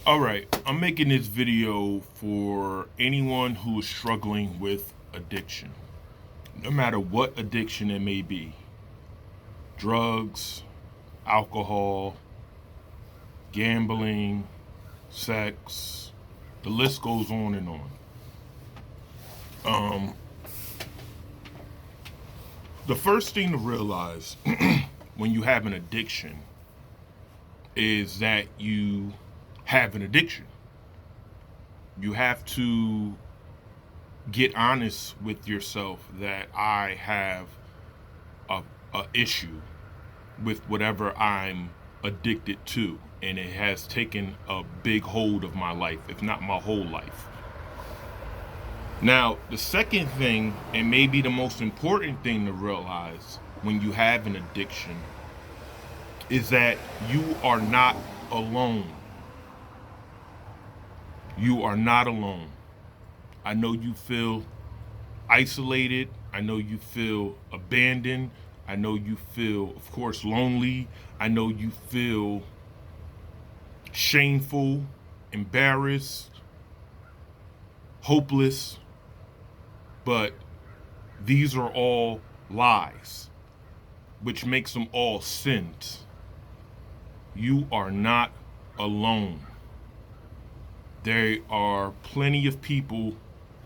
All right, I'm making this video for anyone who is struggling with addiction, no matter what addiction it may be: drugs, alcohol, gambling, sex, the list goes on and on. Um, the first thing to realize when you have an addiction is that you have an addiction. You have to get honest with yourself that I have a issue with whatever I'm addicted to, and it has taken a big hold of my life, if not my whole life. Now, the second thing, and maybe the most important thing to realize when you have an addiction, is that you are not alone. You are not alone. I know you feel isolated. I know you feel abandoned. I know you feel, of course, lonely. I know you feel shameful, embarrassed, hopeless. But these are all lies, which makes them all sins. You are not alone. There are plenty of people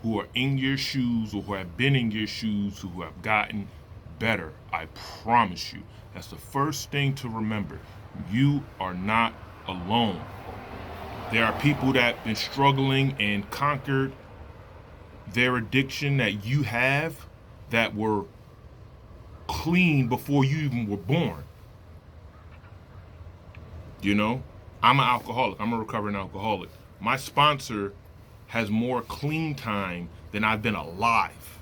who are in your shoes or who have been in your shoes who have gotten better. I promise you. That's the first thing to remember. You are not alone. There are people that have been struggling and conquered their addiction that you have, that were clean before you even were born. You know, I'm an alcoholic. I'm a recovering alcoholic. My sponsor has more clean time than I've been alive.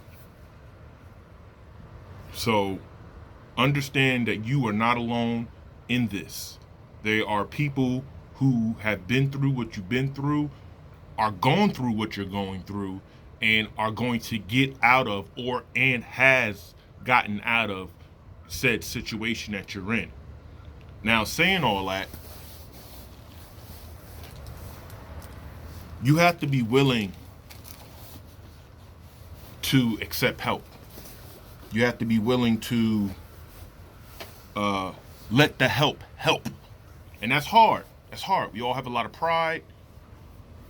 So understand that you are not alone in this. There are people who have been through what you've been through, are going through what you're going through, and are going to get out of and has gotten out of said situation that you're in. Now, saying all that, you have to be willing to accept help. You have to be willing to let the help. And that's hard. That's hard. We all have a lot of pride,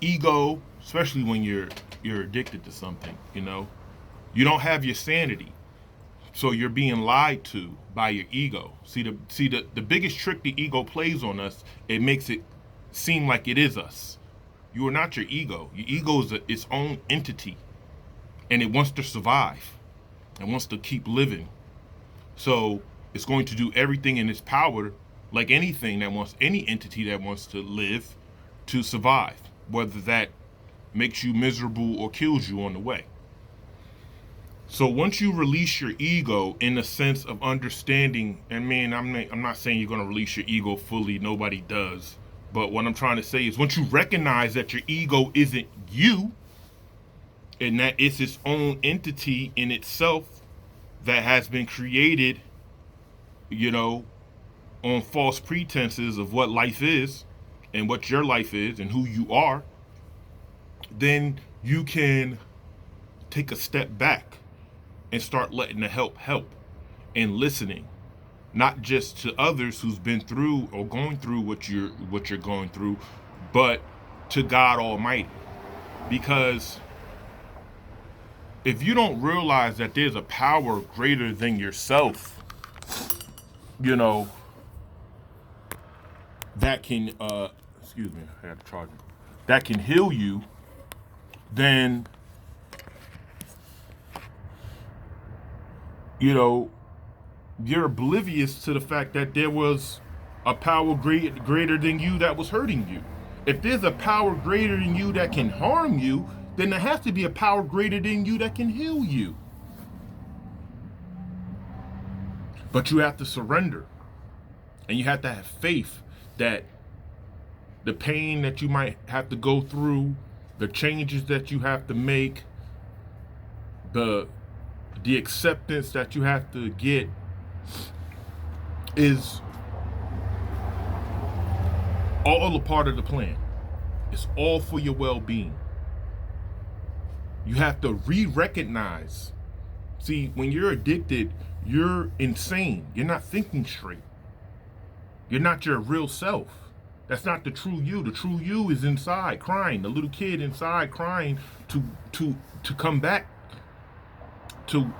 ego, especially when you're addicted to something, you know. You don't have your sanity. So you're being lied to by your ego. See the biggest trick the ego plays on us, it makes it seem like it is us. You are not your ego. Your ego is its own entity, and it wants to survive. It wants to keep living. So it's going to do everything in its power, like anything that wants, any entity that wants to live, to survive, whether that makes you miserable or kills you on the way. So once you release your ego in the sense of understanding, and man, I'm not saying you're going to release your ego fully. Nobody does. But what I'm trying to say is once you recognize that your ego isn't you, and that it's its own entity in itself that has been created, you know, on false pretenses of what life is and what your life is and who you are, then you can take a step back and start letting the help and listening, not just to others who's been through or going through what you're going through, but to God Almighty. Because if you don't realize that there's a power greater than yourself, you know, that can excuse me, I had to charge it, that can heal you, then you know, you're oblivious to the fact that there was a power greater than you that was hurting you. If there's a power greater than you that can harm you, then there has to be a power greater than you that can heal you. But you have to surrender. And you have to have faith that the pain that you might have to go through, the changes that you have to make, the acceptance that you have to get is all a part of the plan. It's all for your well-being. You have to re-recognize. See, when you're addicted, you're insane. You're not thinking straight. You're not your real self. That's not the true you. The true you is inside crying. The little kid inside crying to to come back to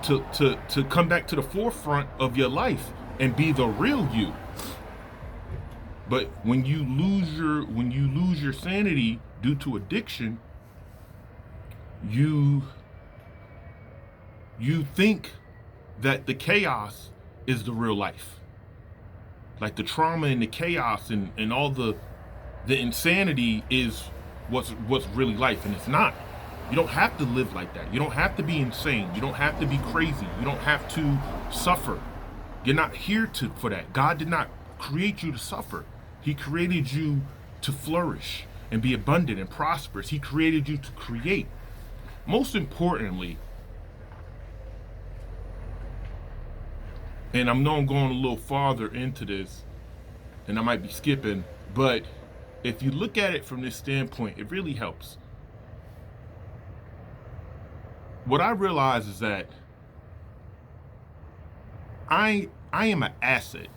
to come back to the forefront of your life and be the real you. But when you lose your sanity due to addiction, you think that the chaos is the real life. Like the trauma and the chaos and all the insanity is what's really life, and it's not. You don't have to live like that. You don't have to be insane. You don't have to be crazy. You don't have to suffer. You're not here for that. God did not create you to suffer. He created you to flourish and be abundant and prosperous. He created you to create. Most importantly, and I know I'm going a little farther into this, and I might be skipping, but if you look at it from this standpoint, it really helps. What I realize is that I am an asset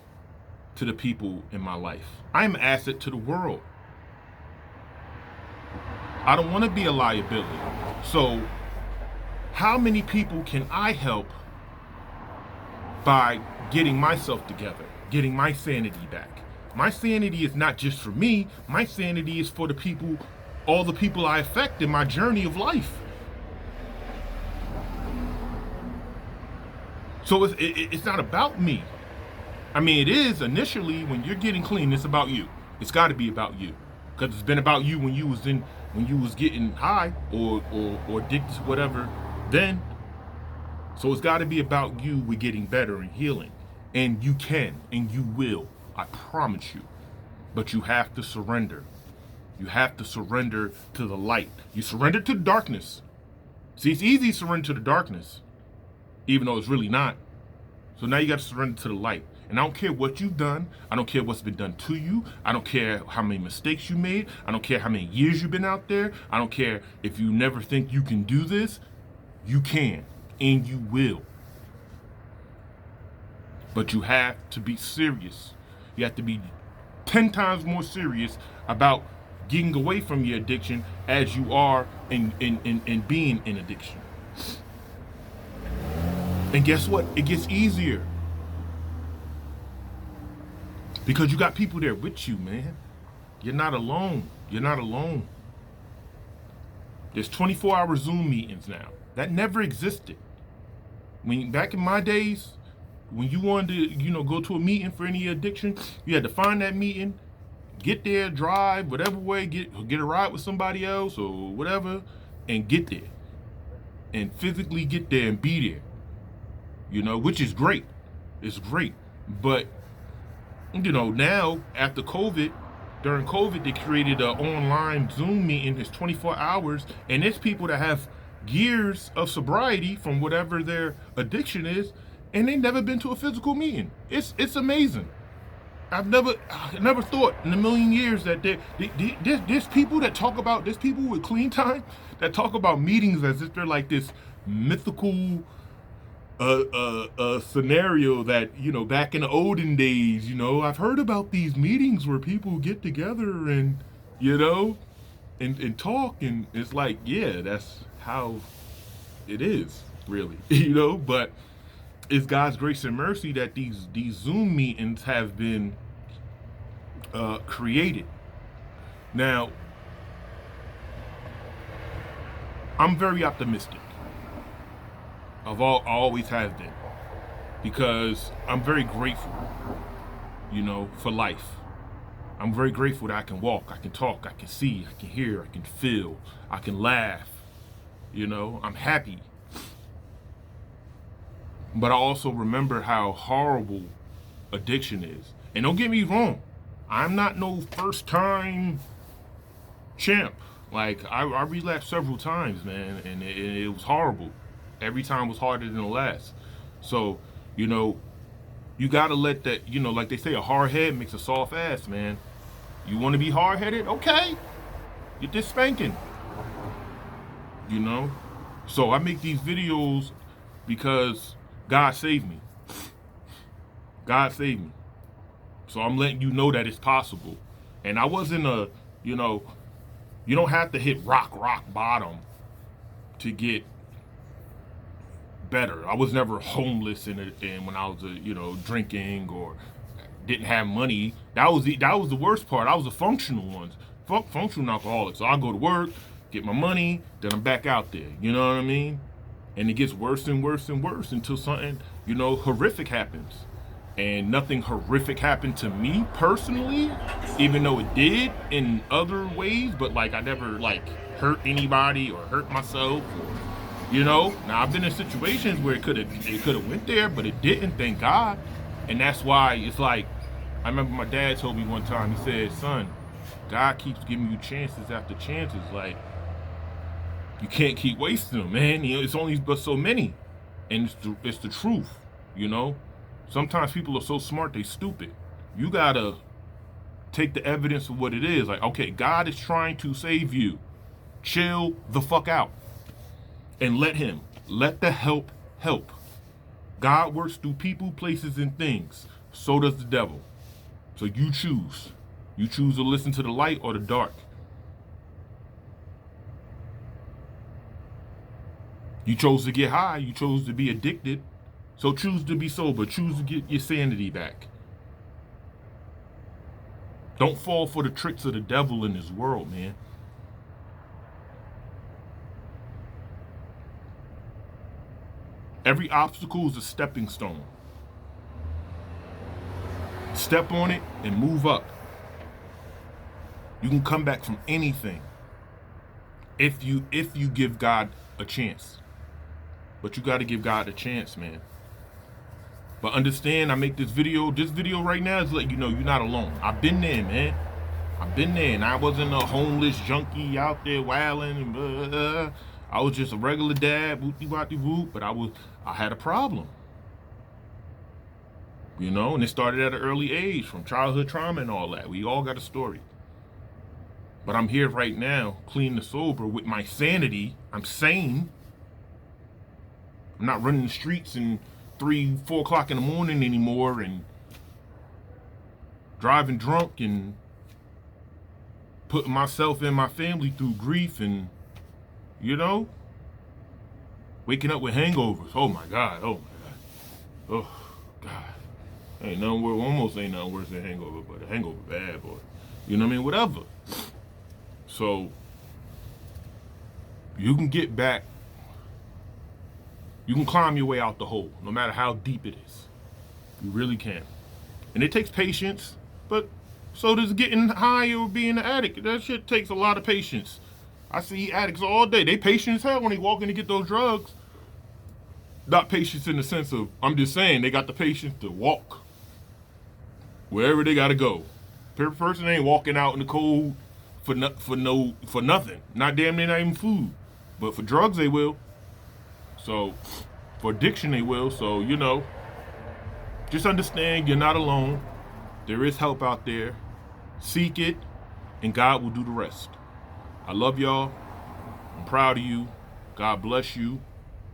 to the people in my life. I am an asset to the world. I don't want to be a liability. So how many people can I help by getting myself together, getting my sanity back? My sanity is not just for me. My sanity is for the people, all the people I affect in my journey of life. So it's not about me. I mean, it is initially when you're getting clean. It's about you. It's got to be about you, because it's been about you when you was getting high or addicted to whatever. Then, so it's got to be about you with getting better and healing, and you can and you will. I promise you. But you have to surrender. You have to surrender to the light. You surrender to the darkness. See, it's easy to surrender to the darkness, even though it's really not. So now you got to surrender to the light. And I don't care what you've done. I don't care what's been done to you. I don't care how many mistakes you made. I don't care how many years you've been out there. I don't care if you never think you can do this. You can, and you will. But you have to be serious. You have to be 10 times more serious about getting away from your addiction as you are in being in addiction. And guess what? It gets easier. Because you got people there with you, man. You're not alone. You're not alone. There's 24-hour Zoom meetings now. That never existed. Back in my days, when you wanted to, go to a meeting for any addiction, you had to find that meeting, get there, drive, whatever way, get a ride with somebody else or whatever, and get there. And physically get there and be there. Which is great. It's great. But now after COVID, during COVID, they created an online Zoom meeting. It's 24 hours, and there's people that have years of sobriety from whatever their addiction is, and they never been to a physical meeting. It's amazing. I never thought in a million years that there's people that talk about, there's people with clean time that talk about meetings as if they're like this mythical scenario that, back in the olden days, I've heard about these meetings where people get together and, and talk, and it's like, yeah, that's how it is, really, but it's God's grace and mercy that these Zoom meetings have been created. Now, I'm very optimistic. I always have been, because I'm very grateful, for life. I'm very grateful that I can walk, I can talk, I can see, I can hear, I can feel, I can laugh. I'm happy. But I also remember how horrible addiction is. And don't get me wrong, I'm not no first time champ. Like, I relapsed several times, man, and it was horrible. Every time was harder than the last. So, you gotta let that, like they say, a hard head makes a soft ass, man. You want to be hard-headed? Okay. Get this spanking. You know? So I make these videos because God saved me. God saved me. So I'm letting you know that it's possible. And I wasn't you know, you don't have to hit rock bottom to get better. I was never homeless and when I was drinking or didn't have money. That was the worst part. I was a functional one, functional alcoholic. So I go to work, get my money, then I'm back out there. You know what I mean? And it gets worse and worse and worse until something horrific happens. And nothing horrific happened to me personally, even though it did in other ways. But like I never hurt anybody or hurt myself or now I've been in situations where it could have went there, but it didn't, thank God. And that's why it's like, I remember my dad told me one time, he said, son, God keeps giving you chances after chances. Like, you can't keep wasting them, man. It's only but so many. And it's the truth, Sometimes people are so smart, they stupid. You gotta take the evidence of what it is. Like, okay, God is trying to save you. Chill the fuck out. And let the help. God works through people, places, and things. So does the devil. So you choose. You choose to listen to the light or the dark. You chose to get high. You chose to be addicted. So choose to be sober. Choose to get your sanity back. Don't fall for the tricks of the devil in this world, man. Every obstacle is a stepping stone. Step on it and move up. You can come back from anything if you give God a chance. But you got to give God a chance, man. But understand, I make this video right now is to let you know you're not alone. I've been there, man. I've been there, and I wasn't a homeless junkie out there wilding and blah, blah. I was just a regular dad, whoop, but I had a problem. And it started at an early age, from childhood trauma and all that. We all got a story. But I'm here right now, clean and sober, with my sanity. I'm sane. I'm not running the streets and 3-4 o'clock in the morning anymore and driving drunk and putting myself and my family through grief and waking up with hangovers. Oh my God. Oh God. Ain't nothing worse, almost ain't nothing worse than hangover, but a hangover bad, boy. You know what I mean? Whatever. So you can get back. You can climb your way out the hole, no matter how deep it is. You really can. And it takes patience, but so does getting high or being an addict. That shit takes a lot of patience. I see addicts all day. They patient as hell when they walk in to get those drugs. Not patience in the sense of, I'm just saying, they got the patience to walk wherever they gotta go. Person ain't walking out in the cold for nothing. Not damn near not even food. But for drugs they will. So for addiction they will. So just understand you're not alone. There is help out there. Seek it, and God will do the rest. I love y'all. I'm proud of you. God bless you.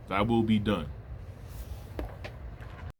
Thy will be done.